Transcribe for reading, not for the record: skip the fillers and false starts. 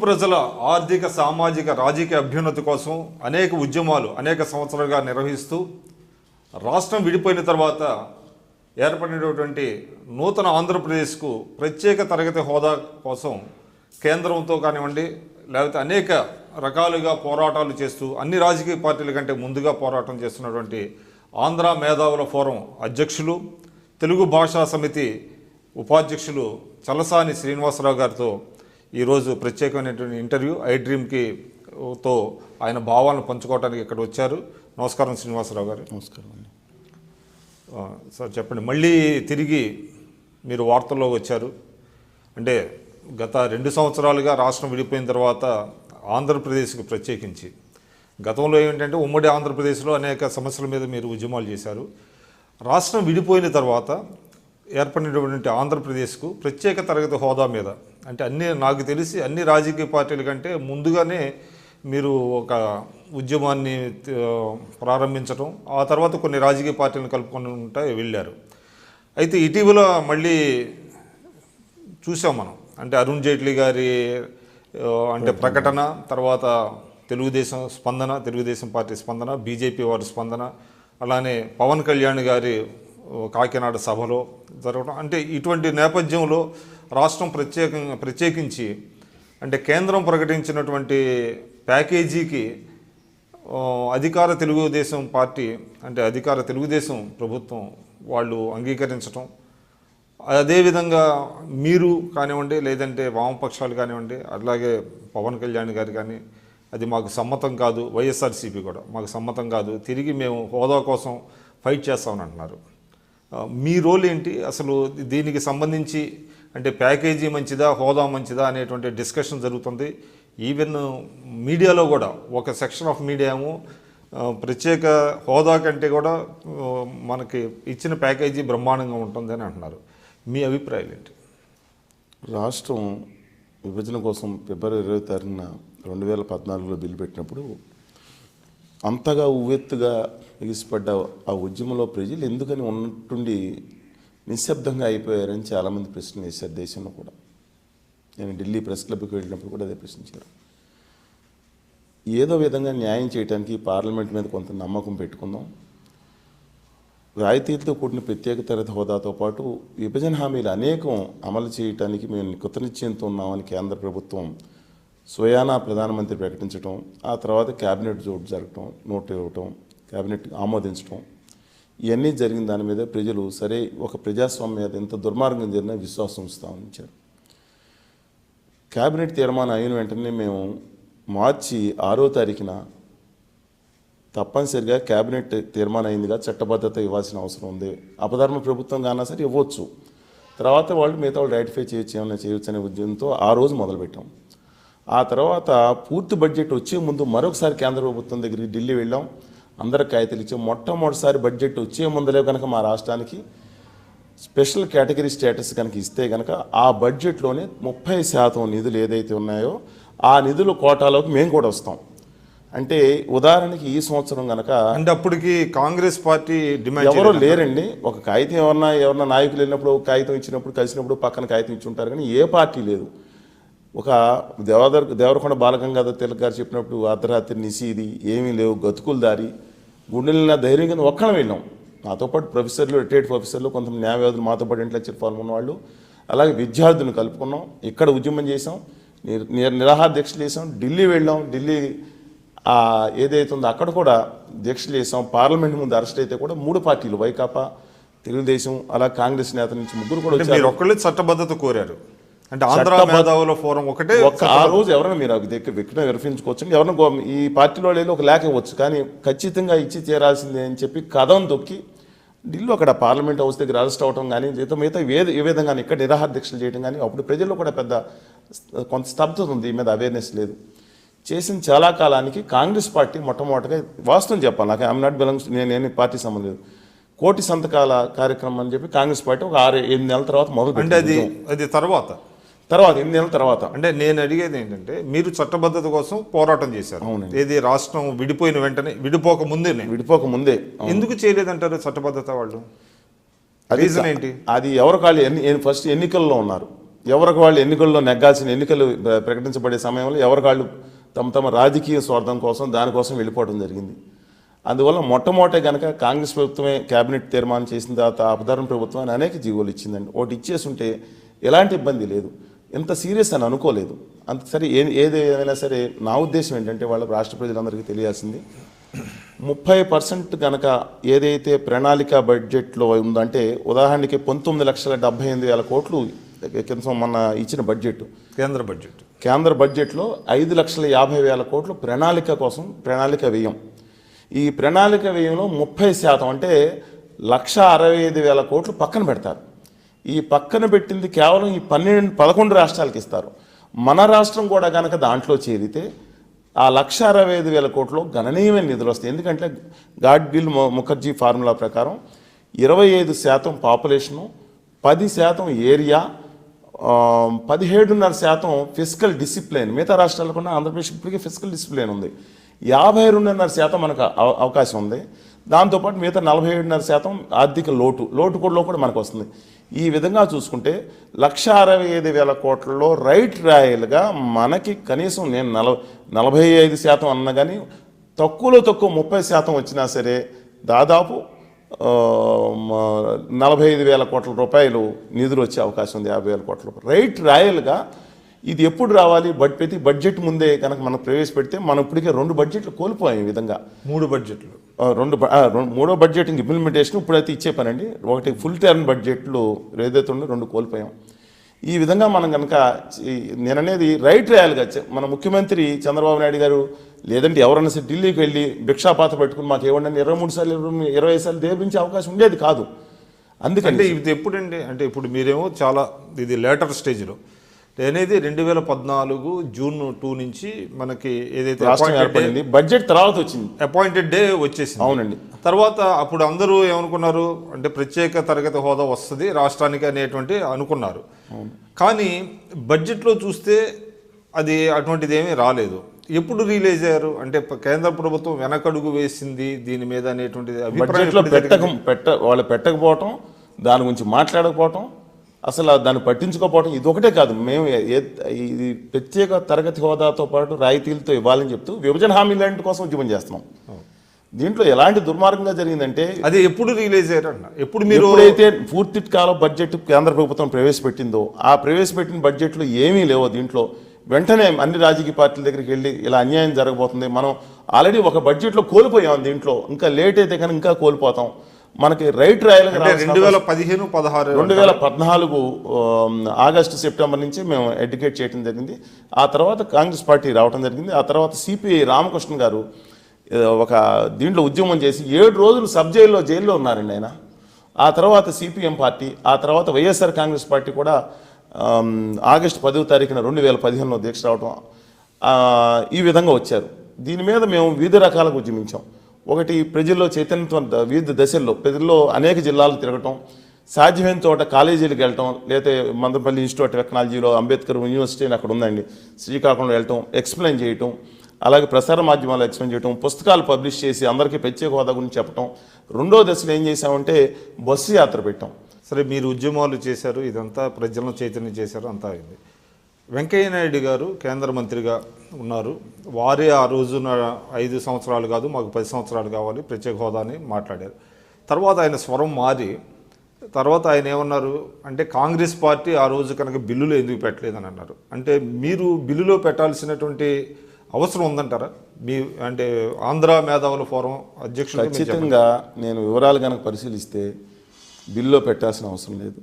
ప్రజల ఆర్థిక సామాజిక రాజకీయ అభ్యున్నతి కోసం అనేక ఉద్యమాలు అనేక సంవత్సరాలుగా నిర్వహిస్తూ రాష్ట్రం విడిపోయిన తర్వాత ఏర్పడినటువంటి నూతన ఆంధ్రప్రదేశ్కు ప్రత్యేక తరగతి హోదా కోసం కేంద్రంతో కానివ్వండి లేకపోతే అనేక రకాలుగా పోరాటాలు చేస్తూ అన్ని రాజకీయ పార్టీల కంటే ముందుగా పోరాటం చేస్తున్నటువంటి ఆంధ్ర మేధావుల ఫోరం అధ్యక్షులు తెలుగు భాషా సమితి ఉపాధ్యక్షులు చలసాని శ్రీనివాసరావు గారితో ఈరోజు ప్రత్యేకమైనటువంటి ఇంటర్వ్యూ తో ఆయన భావాలను పంచుకోవడానికి ఇక్కడ వచ్చారు. నమస్కారం శ్రీనివాసరావు గారు. నమస్కారం అండి. సార్ చెప్పండి, మళ్ళీ తిరిగి మీరు వార్తల్లో వచ్చారు. అంటే గత 2 సంవత్సరాలుగా రాష్ట్రం విడిపోయిన తర్వాత ఆంధ్రప్రదేశ్కి ప్రత్యేకించి గతంలో ఏమిటంటే ఉమ్మడి ఆంధ్రప్రదేశ్లో అనేక సమస్యల మీద మీరు ఉద్యమాలు చేశారు. రాష్ట్రం విడిపోయిన తర్వాత ఏర్పడినటువంటి ఆంధ్రప్రదేశ్కు ప్రత్యేక తరగతి హోదా మీద అంటే నాకు తెలిసి అన్ని రాజకీయ పార్టీల కంటే ముందుగానే మీరు ఒక ఉద్యమాన్ని ప్రారంభించడం, ఆ తర్వాత కొన్ని రాజకీయ పార్టీలను కలుపుకొని వెళ్ళారు. అయితే ఇటీవల మళ్ళీ చూసాం మనం, అంటే అరుణ్ జైట్లీ గారి అంటే ప్రకటన, తర్వాత తెలుగుదేశం పార్టీ స్పందన, బీజేపీ వారి స్పందన, అలానే పవన్ కళ్యాణ్ గారి కాకినాడ సభలో జరగడం, అంటే ఇటువంటి నేపథ్యంలో రాష్ట్రం ప్రత్యేకించి అంటే కేంద్రం ప్రకటించినటువంటి ప్యాకేజీకి అధికార తెలుగుదేశం పార్టీ అంటే అధికార తెలుగుదేశం ప్రభుత్వం వాళ్ళు అంగీకరించడం, అదేవిధంగా మీరు కానివ్వండి లేదంటే వామపక్షాలు కానివ్వండి అలాగే పవన్ కళ్యాణ్ గారు కానీ అది మాకు సమ్మతం కాదు, వైఎస్ఆర్సీపీ కూడా మాకు సమ్మతం కాదు, తిరిగి మేము హోదా కోసం ఫైట్ చేస్తామని అంటున్నారు. మీ రోల్ ఏంటి అసలు దీనికి సంబంధించి? అంటే ప్యాకేజీ మంచిదా హోదా మంచిదా అనేటువంటి డిస్కషన్ జరుగుతుంది. ఈవెన్ మీడియాలో కూడా ఒక సెక్షన్ ఆఫ్ మీడియా ఏమో ప్రత్యేక హోదా కంటే కూడా మనకి ఇచ్చిన ప్యాకేజీ బ్రహ్మాండంగా ఉంటుంది అని అంటున్నారు. మీ అభిప్రాయాలు ఏంటి? రాష్ట్రం విభజన కోసం ఫిబ్రవరి 20 2014లో బిల్లు పెట్టినప్పుడు అంతగా ఉవ్వెత్తుగా ఎగిసిపడ్డ ఆ ఉద్యమంలో ప్రజలు ఎందుకని ఉన్నట్టుండి నిశ్శబ్దంగా అయిపోయారని చాలామంది ప్రశ్నలు వేశారు. దేశంలో కూడా నేను ఢిల్లీ ప్రెస్ క్లబ్కి వెళ్ళినప్పుడు కూడా అదే ప్రశ్నించారు. ఏదో విధంగా న్యాయం చేయడానికి పార్లమెంట్ మీద కొంత నమ్మకం పెట్టుకుందాం, రాయితీలతో కూడిన ప్రత్యేక తరగతి హోదాతో పాటు విభజన హామీలు అనేకం అమలు చేయడానికి మేము కృతనిశ్చయంతో ఉన్నామని కేంద్ర ప్రభుత్వం స్వయానా ప్రధానమంత్రి ప్రకటించడం, ఆ తర్వాత క్యాబినెట్ జోడు జరగటం, నోటు ఇవ్వటం, క్యాబినెట్ ఆమోదించడం, ఇవన్నీ జరిగిన దాని మీద ప్రజలు సరే ఒక ప్రజాస్వామ్యం మీద ఎంత దుర్మార్గం జరిగినా విశ్వాసం ఉంచుతామని ఇచ్చారు. క్యాబినెట్ తీర్మానం అయిన వెంటనే మేము మార్చి 6వ తారీఖున తప్పనిసరిగా క్యాబినెట్ తీర్మానం అయిందిగా చట్టబద్ధత ఇవ్వాల్సిన అవసరం ఉంది, అపధర్మ ప్రభుత్వం కానా సరే ఇవ్వచ్చు, తర్వాత వాళ్ళు మిగతా వాళ్ళు రైటిఫై ఏమైనా చేయొచ్చు అనే ఉద్యమంతో ఆ రోజు మొదలుపెట్టాం. ఆ తర్వాత పూర్తి బడ్జెట్ వచ్చే ముందు మరొకసారి కేంద్ర ప్రభుత్వం దగ్గరికి ఢిల్లీ వెళ్ళాం, అందరికి కాగితాలు ఇచ్చాం. మొట్టమొదటిసారి బడ్జెట్ వచ్చే ముందులే కనుక మా రాష్ట్రానికి స్పెషల్ కేటగిరీ స్టేటస్ కనుక ఇస్తే కనుక ఆ బడ్జెట్లోనే 30% నిధులు ఏదైతే ఉన్నాయో ఆ నిధుల కోటాలోకి మేము కూడా వస్తాం. అంటే ఉదాహరణకి ఈ సంవత్సరం కనుక అంటే అప్పటికి కాంగ్రెస్ పార్టీ డిమాండ్ ఎవరో లేరండి. ఒక కాగితం ఎవరన్నా నాయకులు వెళ్ళినప్పుడు ఒక కాగితం ఇచ్చినప్పుడు కలిసినప్పుడు పక్కన కాగితం ఇచ్చి ఉంటారు, కానీ ఏ పార్టీ లేదు. ఒక దేవరకొండ బాలగంగాధర్ తిలక్ గారు చెప్పినప్పుడు అర్ధరాత్రి నిశీది ఏమీ లేవు, గతుకుల దారి, గుండెల ధైర్యం కింద ఒక్కడం వెళ్ళాం. నాతో పాటు ప్రొఫెసర్లు, రిటైర్డ్ ప్రొఫెసర్లు, కొంతమంది న్యాయవాదులు, మాతో పాటు ఇంటలెక్చువల్ పాల్గొన్న వాళ్ళు, అలాగే విద్యార్థులను కలుపుకున్నాం. ఇక్కడ ఉద్యమం చేసాం, నిరాహార దీక్షలు చేసాం, ఢిల్లీ వెళ్ళాం. ఢిల్లీ ఏదైతే ఉందో అక్కడ కూడా దీక్షలు చేసాం. పార్లమెంట్ ముందు అరెస్ట్ అయితే కూడా 3 పార్టీలు వైకాపా, తెలుగుదేశం, అలా కాంగ్రెస్ నేత నుంచి 3 కూడా వచ్చారు. ఒక్కళ్ళే చట్టబద్ధత కోరారు. అంటే ఆంధ్ర మేధావుల ఫోరం ఒకటే ఆ రోజు ఎవరైనా మీరు వ్యక్తిగా విరఫించుకోవచ్చు, ఎవరైనా ఈ పార్టీలో లేదు ఒక లేఖ ఇవ్వచ్చు, కానీ ఖచ్చితంగా ఇచ్చి తీరాల్సిందే అని చెప్పి కథం తొక్కి ఢిల్లీ అక్కడ పార్లమెంట్ హౌస్ దగ్గర అరెస్ట్ అవడం కానీ మిగతా ఏ విధంగా ఇక్కడ నిరాహార దీక్షలు చేయడం కానీ అప్పుడు ప్రజల్లో కూడా పెద్ద కొంత స్తబ్దత ఉంది, ఈ మీద అవేర్నెస్ లేదు. చేసిన చాలా కాలానికి కాంగ్రెస్ పార్టీ మొట్టమొదటిగా వాస్తవం చెప్పాలి, నాకు ఐఎమ్ నాట్ బిలాంగ్స్, నేను పార్టీ సంబంధం లేదు, 1 కోటి సంతకాల కార్యక్రమం అని చెప్పి కాంగ్రెస్ పార్టీ ఒక 6-8 నెలల తర్వాత మొదలు. అంటే అది తర్వాత 8 నెలల తర్వాత. అంటే నేను అడిగేది ఏంటంటే మీరు చట్టబద్ధత కోసం పోరాటం చేశారు. ఏది రాష్ట్రం విడిపోయిన వెంటనే, విడిపోక ముందే ఎందుకు చేయలేదంటారు చట్టబద్ధత వాళ్ళు? రీజన్ ఏంటి? అది ఎవరు కాళ్ళు ఫస్ట్ ఎన్నికల్లో ఉన్నారు, ఎవరికి వాళ్ళు ఎన్నికల్లో నెగ్గాల్సిన ఎన్నికలు ప్రకటించబడే సమయంలో ఎవరికి వాళ్ళు తమ తమ రాజకీయ స్వార్థం కోసం దానికోసం వెళ్ళిపోవడం జరిగింది. అందువల్ల మొట్టమొదటి కనుక కాంగ్రెస్ ప్రభుత్వమే కేబినెట్ తీర్మానం చేసిన తర్వాత ఆపధర్మ ప్రభుత్వం అని అనేక జీవోలు ఇచ్చిందండి. ఒకటి ఇచ్చేస్తుంటే ఎలాంటి ఇబ్బంది లేదు, ఎంత సీరియస్ అని అనుకోలేదు. అంత సరే ఏదేమైనా సరే నా ఉద్దేశం ఏంటంటే వాళ్ళ రాష్ట్ర ప్రజలందరికీ తెలియాల్సింది 30% కనుక ఏదైతే ప్రణాళిక బడ్జెట్లో ఉందంటే ఉదాహరణకి 19,78,000 కోట్లు కింద మొన్న ఇచ్చిన బడ్జెట్ కేంద్ర బడ్జెట్లో 5,50,000 కోట్లు ప్రణాళిక కోసం ప్రణాళిక వ్యయం. ఈ ప్రణాళిక వ్యయంలో 30% అంటే 1,65,000 కోట్లు పక్కన పెడతారు. ఈ పక్కన పెట్టింది కేవలం ఈ 11 రాష్ట్రాలకు ఇస్తారు. మన రాష్ట్రం కూడా కనుక దాంట్లో చేరితే ఆ 1,65,000 కోట్లు గణనీయమైన నిధులు వస్తాయి. ఎందుకంటే గాడ్గిల్ ముఖర్జీ ఫార్ములా ప్రకారం 25% పాపులేషను, 10% ఏరియా, 17.5% ఫిజికల్ డిసిప్లిన్. మిగతా రాష్ట్రాల్లో కూడా ఆంధ్రప్రదేశ్ ఇప్పటికీ ఫిజికల్ డిసిప్లిన్ ఉంది. 52.5% మనకు అవకాశం ఉంది. దాంతోపాటు మిగతా 47.5% ఆర్థిక లోటు కూడా మనకు వస్తుంది. ఈ విధంగా చూసుకుంటే 1,65,000 కోట్లలో రైట్ రాయల్గా మనకి కనీసం నేను 45% అన్నా కానీ తక్కువ 30% వచ్చినా సరే దాదాపు 45,000 కోట్ల రూపాయలు నిధులు వచ్చే అవకాశం ఉంది. 50,000 కోట్ల రూపాయలు రైట్ రాయల్గా. ఇది ఎప్పుడు రావాలి? ప్రతి బడ్జెట్ ముందే కనుక మనం ప్రవేశపెడితే మనం ఇప్పటికే 2 బడ్జెట్లు కోల్పోయాం. ఈ విధంగా 3 బడ్జెట్లు మూడో బడ్జెట్ ఇంప్లిమెంటేషన్ ఇప్పుడైతే ఇచ్చే పనండి. ఒకటి ఫుల్ టర్మ్ బడ్జెట్లు ఏదైతే ఉందో 2 కోల్పోయాం. ఈ విధంగా మనం కనుక నేననేది రైట్ రాయాలిగా మన ముఖ్యమంత్రి చంద్రబాబు నాయుడు గారు లేదంటే ఎవరన్నా సరే ఢిల్లీకి వెళ్ళి భిక్షాపాత పెట్టుకుని మాకు ఏమన్నా 23 సార్లు 25 సార్లు దేవరించే అవకాశం ఉండేది కాదు. అందుకంటే ఇది ఎప్పుడండి అంటే ఇప్పుడు మీరేమో చాలా ఇది లేటర్ స్టేజ్లో అనేది 2014 జూన్ 2 నుంచి మనకి ఏదైతే ఏర్పడింది బడ్జెట్ తర్వాత వచ్చింది, అపాయింటెడ్ డే వచ్చేసింది. అవునండి. తర్వాత అప్పుడు అందరూ ఏమనుకున్నారు అంటే ప్రత్యేక తరగతి హోదా వస్తుంది రాష్ట్రానికి అనేటువంటి అనుకున్నారు. కానీ బడ్జెట్లో చూస్తే అది అటువంటిది ఏమీ రాలేదు. ఎప్పుడు రిలీజ్ అయ్యారు అంటే కేంద్ర ప్రభుత్వం వెనకడుగు వేసింది దీని మీద అనేటువంటిది వాళ్ళు పెట్టకపోవటం, దాని గురించి మాట్లాడకపోవటం, అసలు దాన్ని పట్టించుకోకపోవటం ఇది ఒకటే కాదు. మేము ఇది ప్రత్యేక తరగతి హోదాతో పాటు రాయితీలతో ఇవ్వాలని చెప్తూ విభజన హామీల కోసం ఉద్యమం చేస్తున్నాం. దీంట్లో ఎలాంటి దుర్మార్గంగా జరిగిందంటే అది ఎప్పుడు రిలీజ్ అయ్యారన్న ఎప్పుడు మీరు ఎప్పుడైతే పూర్తి కాల బడ్జెట్ కేంద్ర ప్రభుత్వం ప్రవేశపెట్టిందో ఆ ప్రవేశపెట్టిన బడ్జెట్లో ఏమీ లేవో దీంట్లో వెంటనే అన్ని రాజకీయ పార్టీల దగ్గరికి వెళ్ళి ఇలా అన్యాయం జరగబోతుంది, మనం ఆల్రెడీ ఒక బడ్జెట్లో కోల్పోయాం, దీంట్లో ఇంకా లేట్ అయితే కానీ ఇంకా కోల్పోతాం. మనకి రైట్ రాయల్గా 2014 ఆగస్టు సెప్టెంబర్ నుంచి మేము ఎడ్యుకేట్ చేయడం జరిగింది. ఆ తర్వాత కాంగ్రెస్ పార్టీ రావడం జరిగింది. ఆ తర్వాత సిపిఐ రామకృష్ణ గారు ఒక దీంట్లో ఉద్యమం చేసి 7 రోజులు జైల్లో ఉన్నారండి ఆయన. ఆ తర్వాత సిపిఎం పార్టీ, ఆ తర్వాత వైఎస్ఆర్ కాంగ్రెస్ పార్టీ కూడా ఆగస్టు 10వ తారీఖున 2015లో దీక్ష రావడం ఈ విధంగా వచ్చారు. దీని మీద మేము వివిధ రకాలుగా ఉద్యమించాం. ఒకటి ప్రజల్లో చైతన్యత్వం వివిధ దశల్లో ప్రజల్లో అనేక జిల్లాలు తిరగటం, సాధ్యమైన చోట కాలేజీలకు వెళ్ళటం, లేకపోతే మందపల్లి ఇన్స్టిట్యూట్ ఆఫ్ టెక్నాలజీలో అంబేద్కర్ యూనివర్సిటీ అక్కడ ఉందండి, శ్రీకాకుళంలో వెళ్ళటం, ఎక్స్ప్లెయిన్ చేయటం, అలాగే ప్రసార మాధ్యమాలు ఎక్స్ప్లెయిన్ చేయటం, పుస్తకాలు పబ్లిష్ చేసి అందరికీ ప్రత్యేక హోదా గురించి చెప్పటం. రెండో దశలో ఏం చేసామంటే బస్సు యాత్ర పెట్టాం. సరే మీరు ఉద్యమాలు చేశారు, ఇదంతా ప్రజలను చైతన్యం చేశారు, అంతా అయింది. వెంకయ్య నాయుడు గారు కేంద్ర మంత్రిగా ఉన్నారు. వారే ఆ రోజున 5 సంవత్సరాలు కాదు మాకు 10 సంవత్సరాలు కావాలి ప్రత్యేక హోదా అని మాట్లాడారు. తర్వాత ఆయన స్వరం మారి తర్వాత ఆయన ఏమన్నారు అంటే కాంగ్రెస్ పార్టీ ఆ రోజు కనుక బిల్లులో ఎందుకు పెట్టలేదని అన్నారు. అంటే మీరు బిల్లులో పెట్టాల్సినటువంటి అవసరం ఉందంటారా? మీ అంటే ఆంధ్ర మేధావుల ఫోరం అధ్యక్షుడు ఖచ్చితంగా నేను వివరాలు కనుక పరిశీలిస్తే బిల్లులో పెట్టాల్సిన అవసరం లేదు.